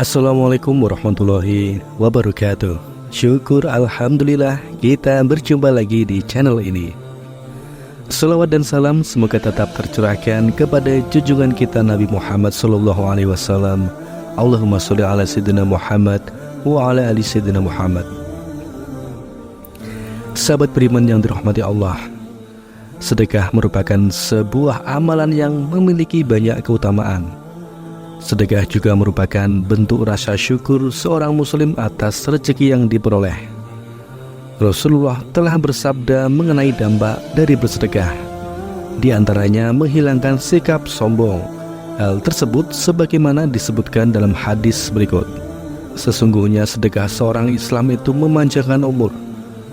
Assalamualaikum warahmatullahi wabarakatuh. Syukur alhamdulillah kita berjumpa lagi di channel ini. Salawat dan salam semoga tetap tercurahkan kepada junjungan kita Nabi Muhammad SAW. Allahumma sholli ala sayyidina Muhammad wa ala ali sayyidina Muhammad. Sahabat beriman yang dirahmati Allah, sedekah merupakan sebuah amalan yang memiliki banyak keutamaan. Sedekah juga merupakan bentuk rasa syukur seorang muslim atas rezeki yang diperoleh. Rasulullah telah bersabda mengenai dampak dari bersedekah, di antaranya menghilangkan sikap sombong. Hal tersebut sebagaimana disebutkan dalam hadis berikut. Sesungguhnya sedekah seorang Islam itu memanjangkan umur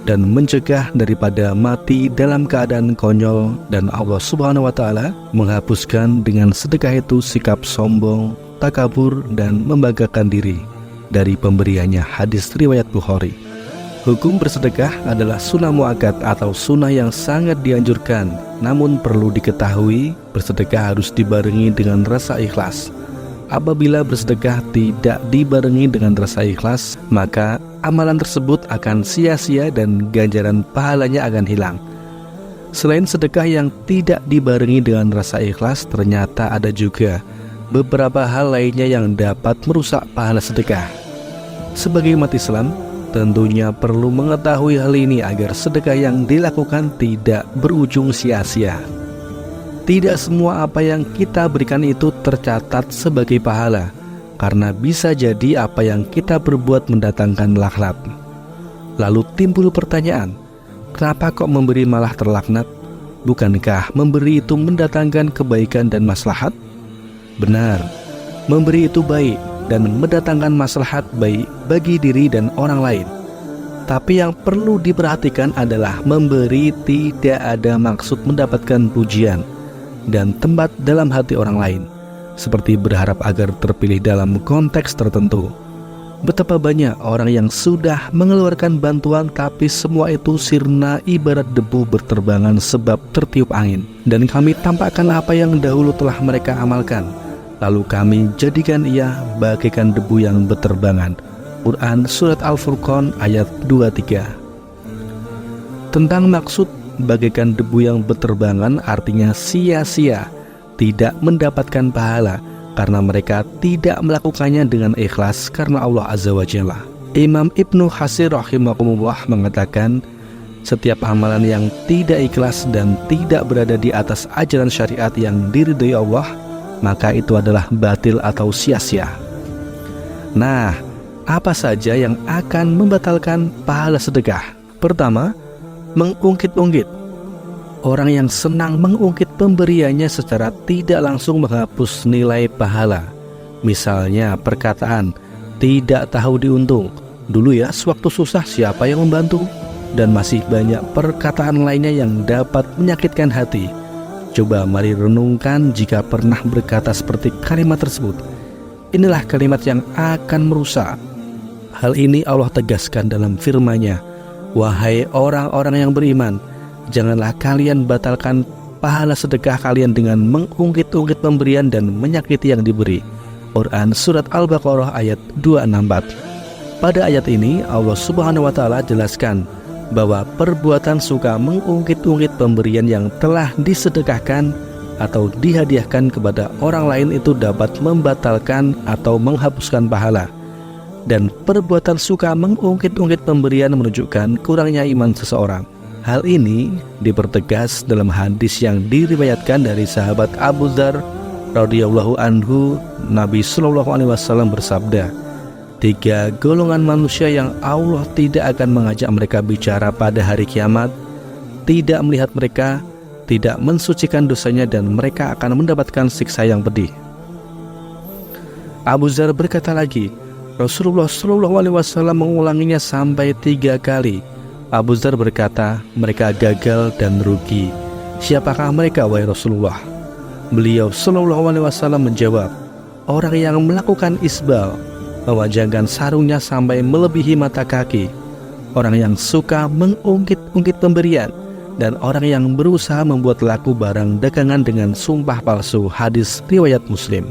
dan mencegah daripada mati dalam keadaan konyol, dan Allah Subhanahu wa Ta'ala menghapuskan dengan sedekah itu sikap sombong, takabur, dan membanggakan diri dari pemberiannya. Hadis riwayat Bukhari. Hukum bersedekah adalah sunnah muakkad atau sunnah yang sangat dianjurkan. Namun perlu diketahui, bersedekah harus dibarengi dengan rasa ikhlas. Apabila bersedekah tidak dibarengi dengan rasa ikhlas, maka amalan tersebut akan sia-sia dan ganjaran pahalanya akan hilang. Selain sedekah yang tidak dibarengi dengan rasa ikhlas, ternyata ada juga beberapa hal lainnya yang dapat merusak pahala sedekah. Sebagai umat Islam, tentunya perlu mengetahui hal ini agar sedekah yang dilakukan tidak berujung sia-sia. Tidak semua apa yang kita berikan itu tercatat sebagai pahala, karena bisa jadi apa yang kita berbuat mendatangkan laknat. Lalu timbul pertanyaan, kenapa kok memberi malah terlaknat? Bukankah memberi itu mendatangkan kebaikan dan maslahat? Benar, memberi itu baik dan mendatangkan maslahat baik bagi diri dan orang lain. Tapi yang perlu diperhatikan adalah memberi tidak ada maksud mendapatkan pujian dan tempat dalam hati orang lain, seperti berharap agar terpilih dalam konteks tertentu. Betapa banyak orang yang sudah mengeluarkan bantuan, tapi semua itu sirna ibarat debu berterbangan sebab tertiup angin. Dan kami tampakkan apa yang dahulu telah mereka amalkan, lalu kami jadikan ia bagaikan debu yang berterbangan. Quran Surat Al-Furqan ayat 23. Tentang maksud bagaikan debu yang berterbangan, artinya sia-sia, tidak mendapatkan pahala, karena mereka tidak melakukannya dengan ikhlas karena Allah Azza wa Jalla. Imam Ibnu Katsir rahimahullah mengatakan, setiap amalan yang tidak ikhlas dan tidak berada di atas ajaran syariat yang diridhai Allah, maka itu adalah batil atau sia-sia. Nah, apa saja yang akan membatalkan pahala sedekah? Pertama, mengungkit-ungkit. Orang yang senang mengungkit pemberiannya secara tidak langsung menghapus nilai pahala. Misalnya perkataan, tidak tahu diuntung, dulu ya sewaktu susah siapa yang membantu? Dan masih banyak perkataan lainnya yang dapat menyakitkan hati. Coba mari renungkan jika pernah berkata seperti kalimat tersebut. Inilah kalimat yang akan merusak. Hal ini Allah tegaskan dalam firman-Nya, wahai orang-orang yang beriman, janganlah kalian batalkan pahala sedekah kalian dengan mengungkit-ungkit pemberian dan menyakiti yang diberi. Quran Surat Al-Baqarah ayat 264. Pada ayat ini Allah Subhanahu wa Ta'ala jelaskan bahwa perbuatan suka mengungkit-ungkit pemberian yang telah disedekahkan atau dihadiahkan kepada orang lain itu dapat membatalkan atau menghapuskan pahala. Dan perbuatan suka mengungkit-ungkit pemberian menunjukkan kurangnya iman seseorang. Hal ini dipertegas dalam hadis yang diriwayatkan dari sahabat Abu Dzar radhiyallahu anhu. Nabi sallallahu alaihi wasallam bersabda, 3 golongan manusia yang Allah tidak akan mengajak mereka bicara pada hari kiamat, tidak melihat mereka, tidak mensucikan dosanya, dan mereka akan mendapatkan siksa yang pedih. Abu Dzar berkata lagi, Rasulullah SAW mengulanginya sampai 3 kali. Abu Dzar berkata, mereka gagal dan rugi. Siapakah mereka, wahai Rasulullah? Beliau SAW menjawab, orang yang melakukan isbal, memanjangkan sarungnya sampai melebihi mata kaki, orang yang suka mengungkit-ungkit pemberian, dan orang yang berusaha membuat laku barang dagangan dengan sumpah palsu. Hadis riwayat Muslim.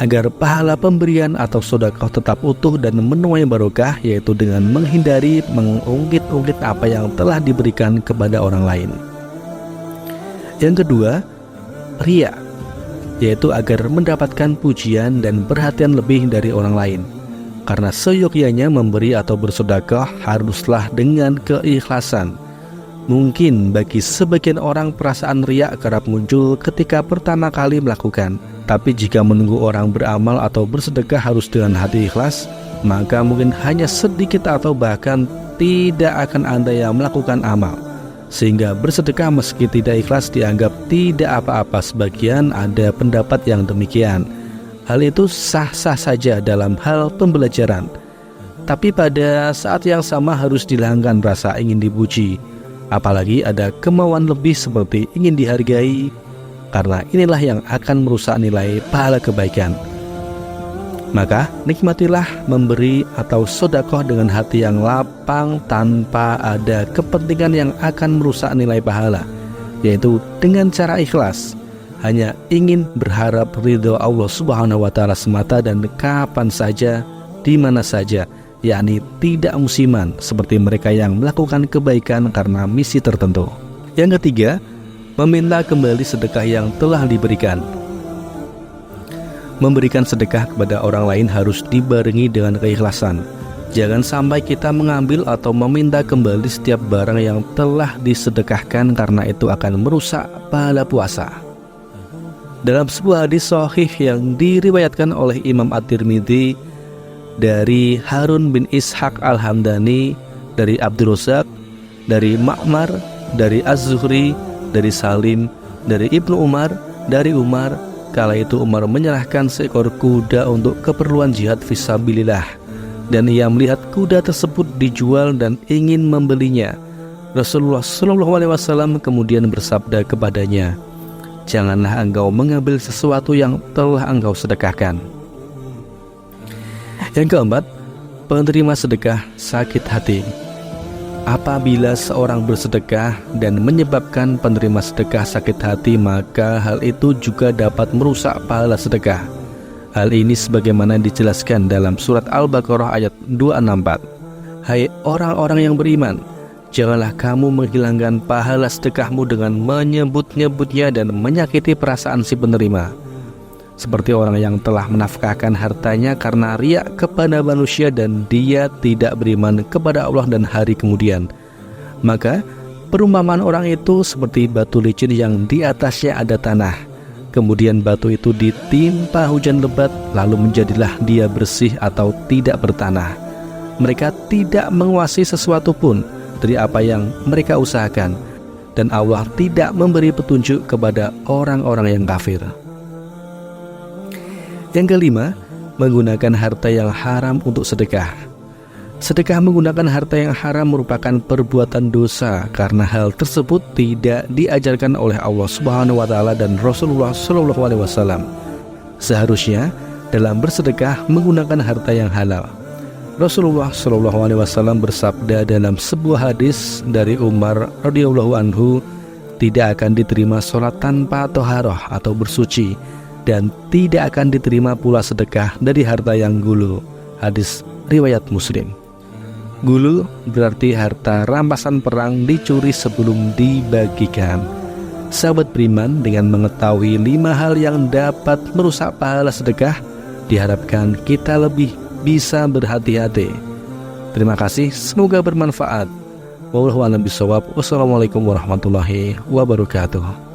agar pahala pemberian atau sedekah tetap utuh dan menuai barokah, yaitu dengan menghindari mengungkit-ungkit apa yang telah diberikan kepada orang lain. Yang kedua, riya, yaitu agar mendapatkan pujian dan perhatian lebih dari orang lain. Karena seyogyanya memberi atau bersedekah haruslah dengan keikhlasan. Mungkin bagi sebagian orang perasaan riya kerap muncul ketika pertama kali melakukan. Tapi jika menunggu orang beramal atau bersedekah harus dengan hati ikhlas, maka mungkin hanya sedikit atau bahkan tidak akan ada yang melakukan amal. Sehingga bersedekah meski tidak ikhlas dianggap tidak apa-apa. Sebagian ada pendapat yang demikian. Hal itu sah-sah saja dalam hal pembelajaran. Tapi pada saat yang sama harus dihilangkan rasa ingin dipuji. Apalagi ada kemauan lebih seperti ingin dihargai, karena inilah yang akan merusak nilai pahala kebaikan. Maka nikmatilah memberi atau sedekah dengan hati yang lapang tanpa ada kepentingan yang akan merusak nilai pahala, yaitu dengan cara ikhlas, hanya ingin berharap ridho Allah Subhanahu wa Ta'ala semata dan kapan saja, di mana saja, yakni tidak musiman seperti mereka yang melakukan kebaikan karena misi tertentu. Yang ketiga, meminta kembali sedekah yang telah diberikan. Memberikan sedekah kepada orang lain harus dibarengi dengan keikhlasan. Jangan sampai kita mengambil atau meminta kembali setiap barang yang telah disedekahkan, karena itu akan merusak pahala puasa. Dalam sebuah hadis sahih yang diriwayatkan oleh Imam At-Tirmidzi dari Harun bin Ishaq Al-Hamdani, dari Abdul Razak, dari Ma'mar, dari Az-Zuhri, dari Salim, dari Ibnu Umar, dari Umar, kala itu Umar menyerahkan seekor kuda untuk keperluan jihad fisabilillah, dan ia melihat kuda tersebut dijual dan ingin membelinya. Rasulullah SAW kemudian bersabda kepadanya, "Janganlah engkau mengambil sesuatu yang telah engkau sedekahkan." Yang keempat, penerima sedekah sakit hati. Apabila seorang bersedekah dan menyebabkan penerima sedekah sakit hati, maka hal itu juga dapat merusak pahala sedekah. Hal ini sebagaimana dijelaskan dalam surat Al-Baqarah ayat 264. Hai orang-orang yang beriman, janganlah kamu menghilangkan pahala sedekahmu dengan menyebut-nyebutnya dan menyakiti perasaan si penerima, seperti orang yang telah menafkahkan hartanya karena riya kepada manusia dan dia tidak beriman kepada Allah dan hari kemudian. Maka perumpamaan orang itu seperti batu licin yang di atasnya ada tanah. Kemudian batu itu ditimpa hujan lebat, lalu menjadilah dia bersih atau tidak bertanah. Mereka tidak menguasai sesuatu pun dari apa yang mereka usahakan, dan Allah tidak memberi petunjuk kepada orang-orang yang kafir. Yang kelima, menggunakan harta yang haram untuk sedekah. Sedekah menggunakan harta yang haram merupakan perbuatan dosa karena hal tersebut tidak diajarkan oleh Allah Subhanahu wa Ta'ala dan Rasulullah SAW. Seharusnya dalam bersedekah menggunakan harta yang halal. Rasulullah SAW bersabda dalam sebuah hadis dari Umar radhiyallahu anhu, tidak akan diterima sholat tanpa thaharah atau bersuci, dan tidak akan diterima pula sedekah dari harta yang gulu. Hadis riwayat Muslim. Gulu berarti harta rampasan perang dicuri sebelum dibagikan. Sahabat beriman, dengan mengetahui 5 hal yang dapat merusak pahala sedekah, diharapkan kita lebih bisa berhati-hati. Terima kasih, semoga bermanfaat. Wallahu a'lam bishawab. Wassalamualaikum warahmatullahi wabarakatuh.